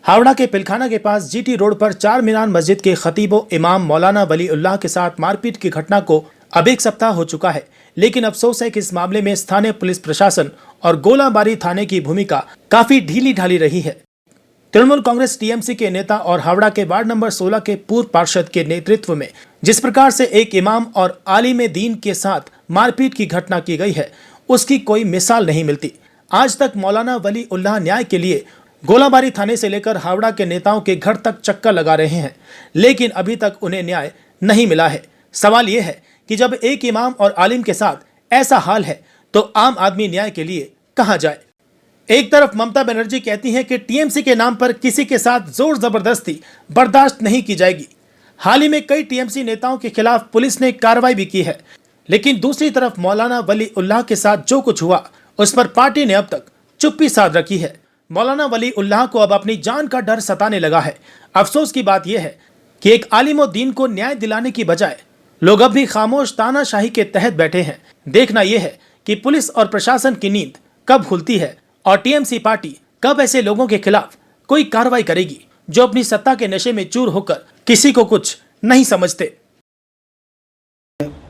हावड़ा के पिलखाना के पास GT road पर चार मीनार मस्जिद के खतीब इमाम मौलाना वली उल्लाह के साथ मारपीट की घटना को अब एक सप्ताह हो चुका है, लेकिन अफसोस है कि इस मामले में स्थानीय पुलिस प्रशासन और गोलाबारी थाने की भूमिका काफी ढीली ढाली रही है। तृणमूल कांग्रेस टीएमसी के नेता और हावड़ा के वार्ड नंबर 16 के पूर्व पार्षद के नेतृत्व में जिस प्रकार से एक इमाम और आलिम दीन के साथ मारपीट की घटना की गई है, उसकी कोई मिसाल नहीं मिलती। आज तक मौलाना वली उल्लाह न्याय के लिए गोलाबारी थाने से लेकर हावड़ा के नेताओं के घर तक चक्कर लगा रहे हैं, लेकिन अभी तक उन्हें न्याय नहीं मिला है। सवाल यह है कि जब एक इमाम और आलिम के साथ ऐसा हाल है तो आम आदमी न्याय के लिए कहां जाए। एक तरफ ममता बनर्जी कहती हैं कि टीएमसी के नाम पर किसी के साथ जोर जबरदस्ती बर्दाश्त नहीं की जाएगी। हाल ही में कई टीएमसी नेताओं के खिलाफ पुलिस ने कार्रवाई भी की है, लेकिन दूसरी तरफ मौलाना वली उल्लाह के साथ जो कुछ हुआ उस पर पार्टी ने अब तक चुप्पी साध रखी है। मौलाना वली उल्लाह को अब अपनी जान का डर सताने लगा है। अफसोस की बात यह है कि एक आलिम दीन को न्याय दिलाने की बजाय लोग अब भी खामोश तानाशाही के तहत बैठे हैं। देखना यह है कि पुलिस और प्रशासन की नींद कब खुलती है और टीएमसी पार्टी कब ऐसे लोगों के खिलाफ कोई कार्रवाई करेगी जो अपनी सत्ता के नशे में चूर होकर किसी को कुछ नहीं समझते।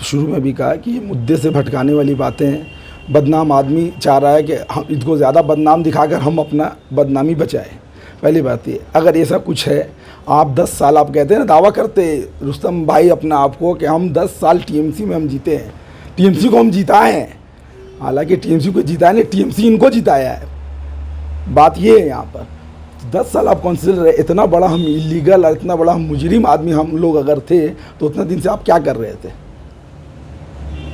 शुरू में भी कहा कि ये मुद्दे से भटकाने वाली बातें हैं। बदनाम आदमी चाह रहा है कि हम इसको ज़्यादा बदनाम दिखाकर हम अपना बदनामी बचाएं। पहली बात ये, अगर ऐसा कुछ है, आप 10 साल आप कहते हैं ना, दावा करते रुस्तम भाई अपना आप को कि हम 10 साल टीएमसी में हम जीते हैं, टीएमसी को हम जिताए हैं। हालांकि टीएमसी को जिताया नहीं, टीएमसी इनको जिताया है। बात ये है यहाँ पर 10 साल आप काउंसिलर रहे, इतना बड़ा हम इलीगल और इतना बड़ा हम मुजरिम आदमी हम लोग अगर थे तो उतना दिन से आप क्या कर रहे थे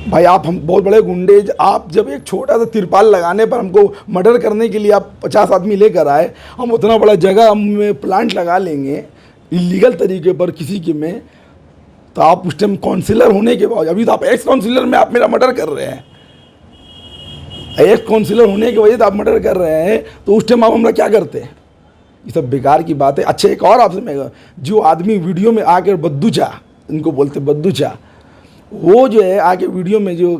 भाई? आप हम बहुत बड़े गुंडे, आप जब एक छोटा सा तिरपाल लगाने पर हमको मर्डर करने के लिए आप 50 आदमी लेकर आए, हम उतना बड़ा जगह में प्लांट लगा लेंगे इलीगल तरीके पर किसी के में, तो आप उस टाइम काउंसिलर होने के बाद, अभी तो आप एक्स काउंसिलर में आप मेरा मर्डर कर रहे हैं, एक्स काउंसिलर होने की वजह से आप मर्डर कर रहे हैं, तो उस टाइम आप हमरा क्या करते हैं? ये सब बेकार की बात है। अच्छा, एक और आपसे मैं, जो आदमी वीडियो में आकर बद्दूचा, इनको बोलते बद्दूचा, वो जो है आके वीडियो में जो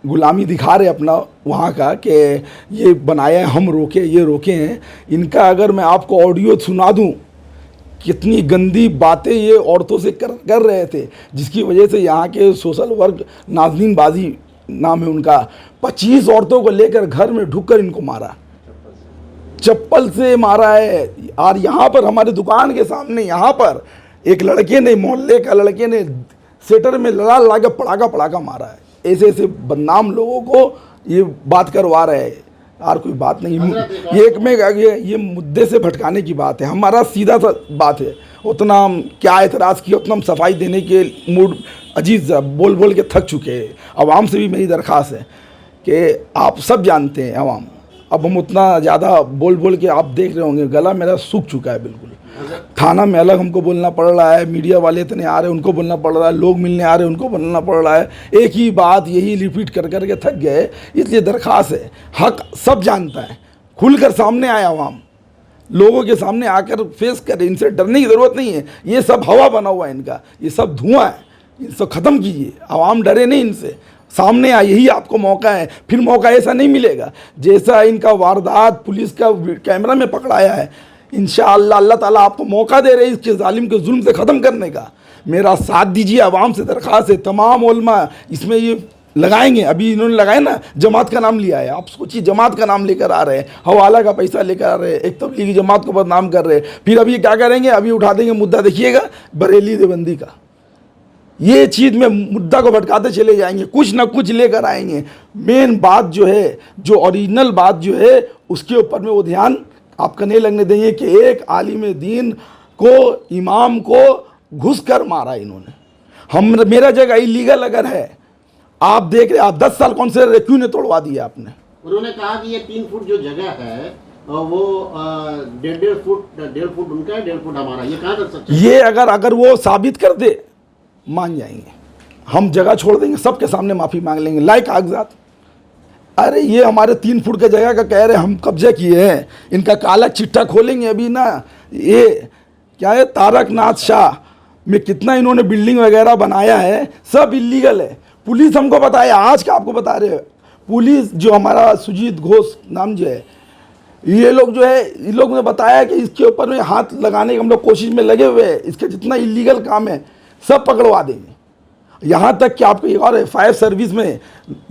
गुलामी दिखा रहे अपना वहाँ का कि ये बनाया है, हम रोके, ये रोके हैं, इनका अगर मैं आपको ऑडियो सुना दूँ, कितनी गंदी बातें ये औरतों से कर रहे थे, जिसकी वजह से यहाँ के सोशल वर्क नाज़नीन बाजी नाम है उनका, 25 औरतों को लेकर घर में ढुककर इनको मारा, चप्पल से मारा है। और यहाँ पर हमारे दुकान के सामने यहाँ पर एक लड़के ने, मोहल्ले का लड़के ने सेटर में लड़ा के पड़ाका मारा है। ऐसे ऐसे बदनाम लोगों को ये बात करवा रहे हैं, और कोई बात नहीं। ये एक में ये मुद्दे से भटकाने की बात है। हमारा सीधा सा बात है, उतना हम क्या एतराज़ किया, उतना हम सफाई देने के मूड अजीज बोल के थक चुके हैं। आवाम से भी मेरी दरख्वास्त है कि आप सब जानते हैं आवाम, अब हम उतना ज़्यादा बोल के आप देख रहे होंगे गला मेरा सूख चुका है बिल्कुल। थाना में अलग हमको बोलना पड़ रहा है, मीडिया वाले इतने आ रहे हैं उनको बोलना पड़ रहा है, लोग मिलने आ रहे हैं उनको बोलना पड़ रहा है। एक ही बात यही रिपीट कर के थक गए। इसलिए दरख्वास्त है, हक सब जानता है, खुलकर सामने आए आवाम, लोगों के सामने आकर फेस करे, इनसे डरने की ज़रूरत नहीं है। ये सब हवा बना हुआ है इनका, ये सब धुआं है, इनसे ख़त्म कीजिए। आवाम डरे नहीं इनसे, सामने आए, यही आपको मौका है। फिर मौका ऐसा नहीं मिलेगा जैसा इनका वारदात पुलिस का कैमरा में पकड़ाया है। इंशाअल्लाह अल्लाह ताला आपको मौका दे रहे इसके जालिम के जुल्म से ख़त्म करने का। मेरा साथ दीजिए, आवाम से दरख्वास्त है। तमाम उलमा इसमें ये लगाएंगे, अभी इन्होंने लगाया ना, जमात का नाम लिया है। आप सोचिए, जमात का नाम लेकर आ रहे हैं, हवाला का पैसा लेकर आ रहे हैं, एक तबलीगी जमात को बदनाम कर रहे हैं। फिर अभी क्या करेंगे, अभी उठा देंगे मुद्दा, देखिएगा बरेली देवबंदी का। ये चीज़ में मुद्दा को भटकाते चले जाएंगे, कुछ ना कुछ लेकर आएंगे। मेन बात जो है, जो ओरिजिनल बात जो है, उसके ऊपर में वो ध्यान आपका नहीं लगने देंगे कि एक आलिम दीन को, इमाम को घुस कर मारा इन्होंने। हम, मेरा जगह इलीगल अगर है, आप देख रहे, आप 10 साल कौन से क्यों ने तोड़वा दिया आपने? उन्होंने कहा कि ये 3 फुट जो जगह है वो 1.5 फुट उनका है, 1.5 फुट हमारा, ये कहाँ तक सच है? ये अगर वो साबित कर दे, मान जाएंगे, हम जगह छोड़ देंगे, सबके सामने माफ़ी मांग लेंगे, लाए कागजात। अरे ये हमारे 3 फुट का जगह का कह रहे हम कब्जा किए हैं, इनका काला चिट्ठा खोलेंगे अभी ना। ये क्या है, तारकनाथ शाह में कितना इन्होंने बिल्डिंग वगैरह बनाया है, सब इलीगल है। पुलिस हमको बताया, आज का आपको बता रहे हैं, पुलिस जो हमारा सुजीत घोष नाम जो है, ये लोग जो है, इन लोग ने बताया कि इसके ऊपर में हाथ लगाने की हम लोग कोशिश में लगे हुए हैं, इसके जितना इलीगल काम है सब पकड़वा देंगे। यहाँ तक कि आपको एक और है, फायर सर्विस में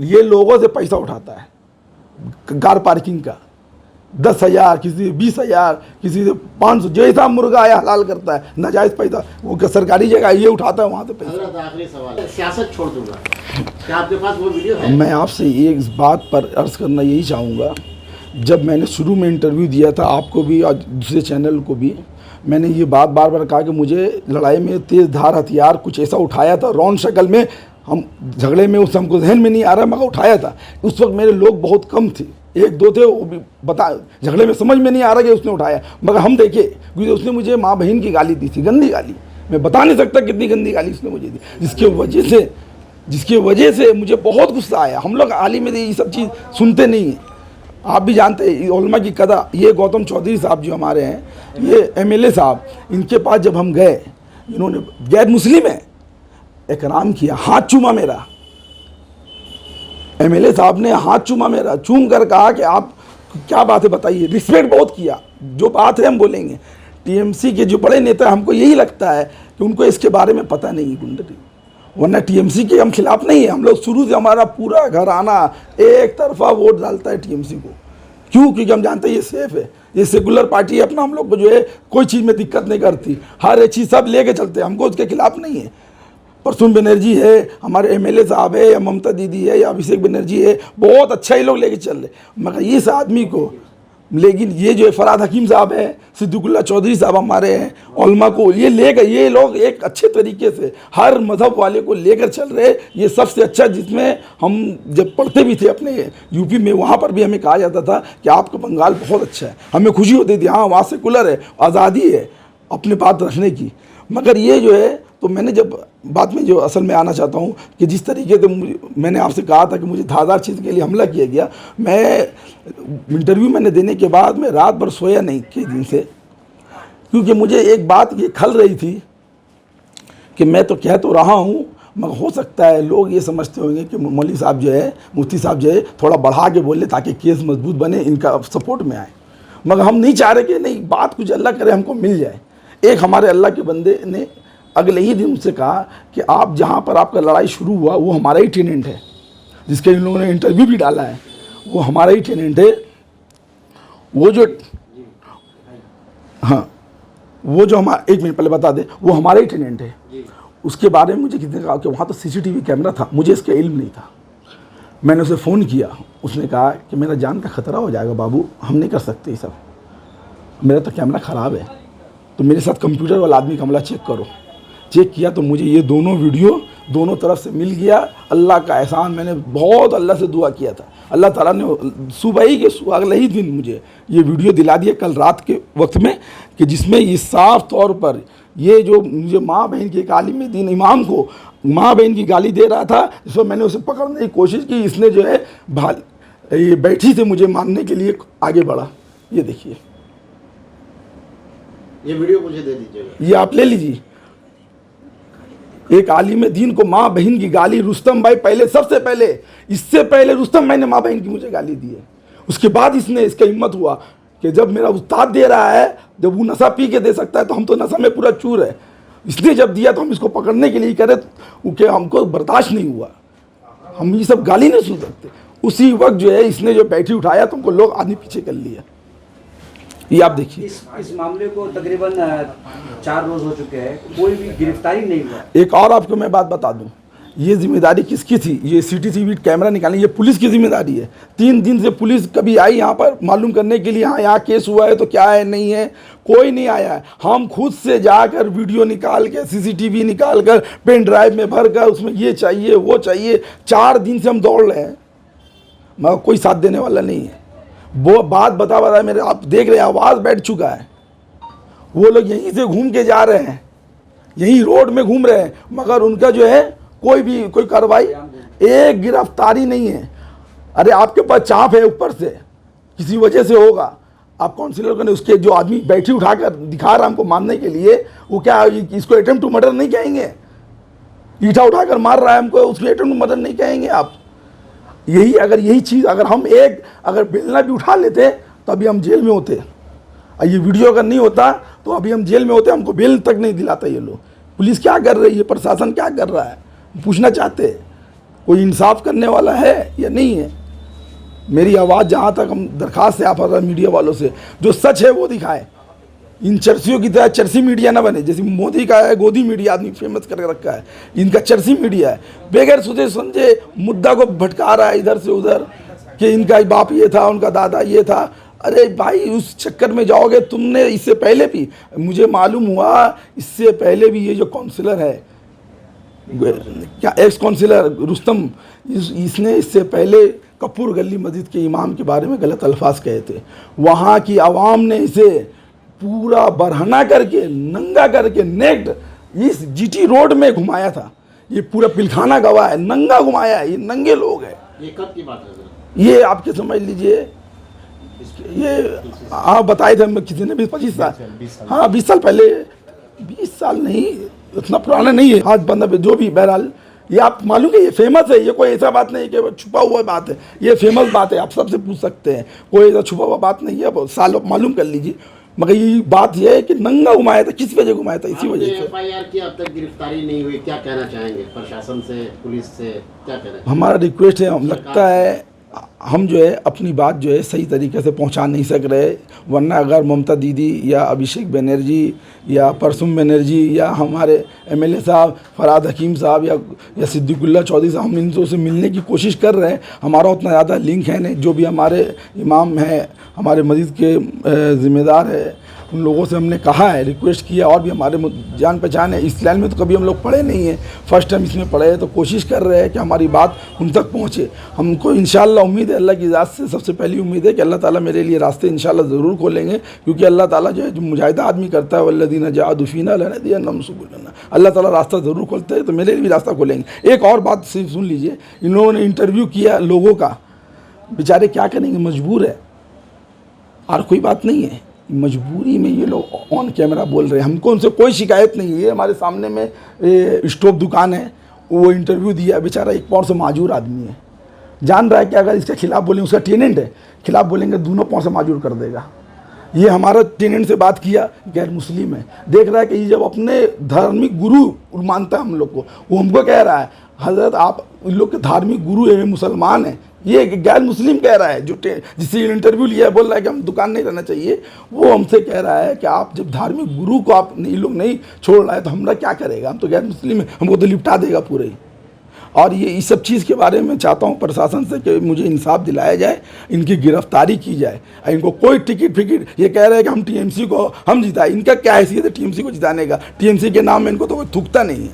ये लोगों से पैसा उठाता है कार पार्किंग का, 10,000, किसी से 20,000, किसी से 500, जैसा मुर्गा आया हलाल करता है, नाजायज़ पैसा वो सरकारी जगह ये उठाता है वहाँ से पैसा। हजरत आखिरी सवाल है, सियासत छोड़ दूंगा, क्या आपके पास वो वीडियो है? मैं आपसे एक इस बात पर अर्ज़ करना यही चाहूँगा, जब मैंने शुरू में इंटरव्यू दिया था आपको भी और दूसरे चैनल को भी, मैंने ये बात बार बार कहा कि मुझे लड़ाई में तेज़ धार हथियार कुछ ऐसा उठाया था रौन शक्ल में, हम झगड़े में उस हमको जहन में नहीं आ रहा मगर उठाया था। उस वक्त मेरे लोग बहुत कम थे, एक दो थे, वो भी बता झगड़े में समझ में नहीं आ रहा कि उसने उठाया, मगर हम देखे क्योंकि उसने मुझे माँ बहन की गाली दी थी, गंदी गाली, मैं बता नहीं सकता कितनी गंदी गाली उसने मुझे दी, जिसकी वजह से मुझे बहुत गुस्सा आया। हम लोग हाल ही में ये सब चीज़ सुनते नहीं हैं, आप भी जानते हैं उलमा की कदा। ये गौतम चौधरी साहब जो हमारे हैं, ये MLA साहब, इनके पास जब हम गए, इन्होंने गैर मुस्लिम है, इकराम किया, हाथ चूमा मेरा, MLA साहब ने हाथ चूमा मेरा, चूम कर कहा कि आप क्या बात है बताइए, रिस्पेक्ट बहुत किया, जो बात है हम बोलेंगे। TMC के जो बड़े नेता, हमको यही लगता है कि उनको इसके बारे में पता नहीं है गुंडगी, वरना TMC के हम खिलाफ नहीं है, हम लोग शुरू से हमारा पूरा घराना एक तरफा वोट डालता है TMC को। क्यों? क्योंकि हम जानते हैं ये सेफ है, ये सेकुलर पार्टी है, अपना हम लोग को जो है कोई चीज़ में दिक्कत नहीं करती, हर एक चीज़ सब लेके चलते हैं, हमको उसके खिलाफ नहीं है। प्रसून बनर्जी है, हमारे MLA साहब है, या ममता दीदी है, या अभिषेक बनर्जी है, बहुत अच्छा ही लोग लेके चल रहे, मगर इस आदमी को, लेकिन ये जो है फरहाद हकीम साहब है, सिद्दीकुल्लाह चौधरी साहब हमारे हैं, उलमा को ये लेकर, ये लोग एक अच्छे तरीके से हर मज़हब वाले को लेकर चल रहे, ये सबसे अच्छा, जिसमें हम जब पढ़ते भी थे अपने यूपी में, वहाँ पर भी हमें कहा जाता था कि आपका बंगाल बहुत अच्छा है, हमें खुशी होती थी, हाँ वहाँ सेकुलर है, आज़ादी है अपने बात रखने की। मगर ये जो है, तो मैंने जब बात में जो असल में आना चाहता हूँ कि जिस तरीके से मैंने आपसे कहा था कि मुझे धारदार चीज़ के लिए हमला किया गया, मैं इंटरव्यू मैंने देने के बाद मैं रात भर सोया नहीं कई दिन से, क्योंकि मुझे एक बात ये खल रही थी कि मैं तो कह तो रहा हूँ, मगर हो सकता है लोग ये समझते होंगे कि मौलवी साहब जो है, मुफ्ती साहब जो है, थोड़ा बढ़ा के बोले ताकि केस मजबूत बने, इनका सपोर्ट में आए। मगर हम नहीं चाह रहे कि नहीं, बात कुछ अल्लाह करे हमको मिल जाए। एक हमारे अल्लाह के बंदे ने अगले ही दिन मुझसे कहा कि आप जहाँ पर आपका लड़ाई शुरू हुआ वो हमारा ही टेनेंट है, जिसके इन लोगों ने इंटरव्यू भी डाला है, वो हमारा ही टेनेंट है। वो जो, हाँ, वो जो हमारा, एक मिनट पहले बता दे, वो हमारा ही टेनेंट है। उसके बारे में मुझे किसी ने कहा कि वहाँ तो CCTV कैमरा था, मुझे इसका इल्म नहीं था। मैंने उसे फ़ोन किया, उसने कहा कि मेरा जान का ख़तरा हो जाएगा बाबू, हम नहीं कर सकते ये सब, मेरा तो कैमरा ख़राब है, तो मेरे साथ कंप्यूटर वाला आदमी का हमला चेक करो। चेक किया तो मुझे ये दोनों वीडियो दोनों तरफ से मिल गया। अल्लाह का एहसान, मैंने बहुत अल्लाह से दुआ किया था, अल्लाह ताला ने सुबह ही के अगले ही दिन मुझे ये वीडियो दिला दिया कल रात के वक्त में, कि जिसमें ये साफ तौर पर ये जो मुझे माँ बहन के एक आलिम दीन इमाम को माँ बहन की गाली दे रहा था, इस पर मैंने उसे पकड़ने की कोशिश की, इसने जो है ये बैठी से मुझे मारने के लिए आगे बढ़ा। ये देखिए, ये वीडियो मुझे दे दीजिएगा, ये आप ले लीजिए। एक आलिम दीन को माँ बहन की गाली, रुस्तम भाई पहले, सबसे पहले, इससे पहले रुस्तम भाई ने माँ बहन की मुझे गाली दी है, उसके बाद इसका हिम्मत हुआ कि जब मेरा उस्ताद दे रहा है, जब वो नशा पी के दे सकता है तो हम तो नशा में पूरा चूर है, इसने जब दिया तो हम इसको पकड़ने के लिए करे, क्योंकि हमको बर्दाश्त नहीं हुआ, हम ये सब गाली नहीं सुन सकते। उसी वक्त जो है इसने जो बैठी उठाया तो हमको लोग आदमी पीछे कर लिया। ये आप देखिए, इस मामले को तकरीबन 4 रोज हो चुके हैं, कोई भी गिरफ्तारी नहीं हुआ। एक और आपको मैं बात बता दूं, ये जिम्मेदारी किसकी थी? ये CCTV कैमरा निकालने, ये पुलिस की जिम्मेदारी है। 3 दिन से पुलिस कभी आई यहाँ पर मालूम करने के लिए, हाँ यहाँ केस हुआ है तो क्या है नहीं है, कोई नहीं आया है। हम खुद से जाकर वीडियो निकाल के, CCTV निकाल कर, पेन ड्राइव में भर कर, उसमें ये चाहिए वो चाहिए, 4 दिन से हम दौड़ रहे हैं, मगर कोई साथ देने वाला नहीं है। वो बात बता मेरे, आप देख रहे हैं आवाज़ बैठ चुका है, वो लोग यहीं से घूम के जा रहे हैं, यहीं रोड में घूम रहे हैं, मगर उनका जो है कोई कार्रवाई, एक गिरफ्तारी नहीं है। अरे आपके पास चाप है ऊपर से, किसी वजह से होगा, आप काउंसिलर ने उसके जो आदमी बैठी उठाकर दिखा रहा हमको मारने के लिए, वो क्या इसको अटेम्प्ट टू मर्डर नहीं कहेंगे? ईटा उठाकर मार रहा है हमको, उसको अटेम्प्ट टू मर्डर नहीं कहेंगे आप? यही चीज़ अगर हम अगर बेलना भी उठा लेते तो अभी हम जेल में होते, और ये वीडियो अगर नहीं होता तो अभी हम जेल में होते, हमको बेल तक नहीं दिलाता ये लोग। पुलिस क्या कर रही है, प्रशासन क्या कर रहा है, पूछना चाहते हैं कोई इंसाफ करने वाला है या नहीं है। मेरी आवाज़ जहाँ तक हम दरख्वास्त है आप मीडिया वालों से, जो सच है वो दिखाए। इन चर्सियों की तरह चर्सी मीडिया ना बने, जैसे मोदी का है गोदी मीडिया आदमी फेमस करके रखा है, इनका चर्सी मीडिया है, बगैर सोचे समझे मुद्दा को भटका रहा है इधर से उधर कि इनका बाप ये था, उनका दादा ये था। अरे भाई उस चक्कर में जाओगे। तुमने इससे पहले भी, मुझे मालूम हुआ इससे पहले भी ये जो काउंसिलर है, क्या एक्स काउंसिलर रुस्तम, इसने इससे पहले कपूर गली मस्जिद के इमाम के बारे में गलत अल्फाज कहे थे। वहाँ की आवाम ने इसे पूरा बरहना करके, नंगा करके, नेक्ड इस जीटी रोड में घुमाया था। ये पूरा पिलखाना गवाह है, नंगा घुमाया है, ये नंगे लोग हैं। ये कब की बात है? ये आपके समझ लीजिए, ये हाँ बताए थे किसी ने 20-25 साल, हाँ 20 साल पहले, 20 साल नहीं, उतना पुराना नहीं है। हाथ बंदा पे जो भी, बहरहाल ये आप मालूम है, ये फेमस है, ये कोई ऐसा बात नहीं कि छुपा हुआ बात है, ये फेमस बात है, आप सबसे पूछ सकते हैं, कोई ऐसा छुपा हुआ बात नहीं है। साल मालूम कर लीजिए। मगर ये बात यह है कि नंगा घुमाया था, किस वजह घुमाया था, इसी वजह से। FIR की अब तक गिरफ्तारी नहीं हुई, क्या कहना चाहेंगे प्रशासन से, पुलिस से, क्या कहना चाहेंगे? हमारा रिक्वेस्ट है, हम लगता है हम जो है अपनी बात जो है सही तरीके से पहुंचा नहीं सक रहे, वरना अगर ममता दीदी या अभिषेक बनर्जी या परसुम बनर्जी या हमारे MLA साहब फरहाद हकीम साहब या सिद्दीकुल्ला चौधरी साहब, हम इनसे से मिलने की कोशिश कर रहे हैं। हमारा उतना ज़्यादा लिंक है नहीं, जो भी हमारे इमाम हैं, हमारे मस्जिद के ज़िम्मेदार है, उन लोगों से हमने कहा है, रिक्वेस्ट किया, और भी हमारे जान पहचान है। इस लाइन में तो कभी हम लोग पढ़े नहीं हैं, फर्स्ट टाइम इसमें पढ़े हैं, तो कोशिश कर रहे हैं कि हमारी बात उन तक पहुँचे। हमको इंशाल्लाह उम्मीद है, अल्लाह की इजाज़त से सबसे पहली उम्मीद है कि अल्लाह ताला मेरे लिए रास्ते इंशाल्लाह ज़रूर खोलेंगे, क्योंकि अल्लाह ताला जो है जो मुजाहिदा आदमी करता है, वल्लज़ीना जाहदू फ़ीना लनहदियन्नहुम सुबुलना, अल्लाह ताला रास्ता ज़रूर खोलते हैं, तो मेरे लिए भी रास्ता खोलेंगे। एक और बात सिर्फ सुन लीजिए, इन लोगों ने इंटरव्यू किया लोगों का, बेचारे क्या करेंगे, मजबूर है, और कोई बात नहीं है, मजबूरी में ये लोग ऑन कैमरा बोल रहे हैं। हमको उनसे कोई शिकायत नहीं है, ये हमारे सामने में स्टोव दुकान है, वो इंटरव्यू दिया, बेचारा एक पौर से माजूर आदमी है, जान रहा है कि अगर इसके खिलाफ बोलेंगे, उसका टेनेंट है, खिलाफ बोलेंगे दोनों पौर से माजूर कर देगा। ये हमारा टेनेंट से बात किया, गैर मुस्लिम है, देख रहा है कि ये जब अपने धार्मिक गुरु मानता है हम लोग को, वो हमको कह रहा है हजरत आप इन लोग के धार्मिक गुरु है, मुसलमान है, ये गैर मुस्लिम कह रहा है, जो जिससे इंटरव्यू लिया है, बोल रहा है कि हम दुकान नहीं रहना चाहिए, वो हमसे कह रहा है कि आप जब धार्मिक गुरु को आप ये लोग नहीं छोड़ रहा है तो हमरा क्या करेगा, हम तो गैर मुस्लिम है, हमको तो लिपटा देगा पूरे ही। और ये इस सब चीज़ के बारे में चाहता हूँ प्रशासन से कि मुझे इंसाफ दिलाया जाए, इनकी गिरफ्तारी की जाए। इनको कोई टिकट फिकट, ये कह रहे हैं कि हम TMC को हम जिताए, इनका क्या हैसियत है TMC को जिताने का? TMC के नाम में इनको तो कोई थूकता नहीं है,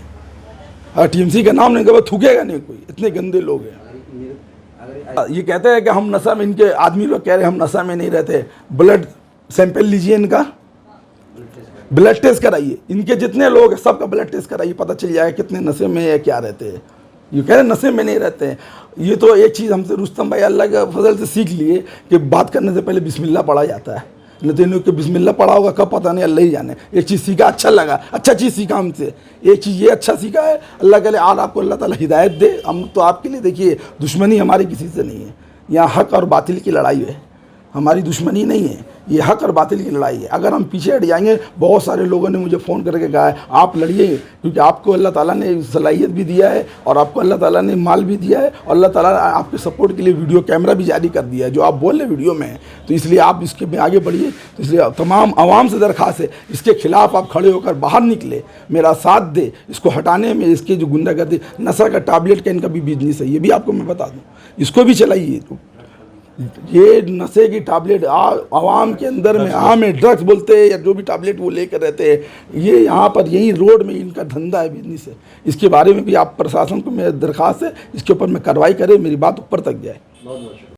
और TMC का नाम नहीं कभी थूकेगा नहीं कोई, इतने गंदे लोग हैं। ये कहते हैं कि हम नशा में, इनके आदमी लोग कह रहे हैं हम नशा में नहीं रहते। ब्लड सैंपल लीजिए, इनका ब्लड टेस्ट कराइए, इनके जितने लोग हैं सबका ब्लड टेस्ट कराइए, पता चल जाएगा कितने नशे में या क्या रहते हैं। ये कह रहे हैं नशे में नहीं रहते हैं। ये तो एक चीज़ हमसे रुस्तम भाई अल्लाह के फजल से सीख लिए कि बात करने से पहले बिस्मिल्लाह पढ़ा जाता है, नहीं तो इन लोग के बिस्मिल्लाह पढ़ा होगा कब पता नहीं, अल्लाह ही जाने। एक चीज़ सीखा, अच्छा लगा, अच्छा चीज़ सीखा हमसे, एक चीज़ ये अच्छा सीखा है, अल्लाह के लिए और आपको अल्लाह ताला हिदायत दे। हम तो आपके लिए, देखिए दुश्मनी हमारी किसी से नहीं है, यहाँ हक और बातिल की लड़ाई है, हमारी दुश्मनी नहीं है, ये हक और बातिल की लड़ाई है। अगर हम पीछे हट जाएंगे, बहुत सारे लोगों ने मुझे फ़ोन करके कहा है आप लड़िए, क्योंकि आपको अल्लाह ताला ने सलाहियत भी दिया है और आपको अल्लाह ताला ने माल भी दिया है, और अल्लाह ताला आपके सपोर्ट के लिए वीडियो कैमरा भी जारी कर दिया है, जो आप बोल रहे वीडियो में है, तो इसलिए आप इसके में आगे बढ़िए। तो इसलिए तमाम आवाम से दरख्वास्त है, इसके खिलाफ आप खड़े होकर बाहर निकले, मेरा साथ दे, इसको हटाने में। इसके जो गुंडागर्दी, नशा का टैबलेट का इनका भी बिजनेस है, ये भी आपको मैं बता दूँ, इसको भी चलाइए। ये नशे की टैबलेट आवाम के अंदर में आम है, ड्रग्स बोलते हैं या जो भी टैबलेट वो लेकर रहते हैं, ये यहाँ पर यही रोड में इनका धंधा है, बिजनेस है। इसके बारे में भी आप प्रशासन को मेरी दरख्वास्त है, इसके ऊपर में कार्रवाई करें, मेरी बात ऊपर तक जाए। बहुत बहुत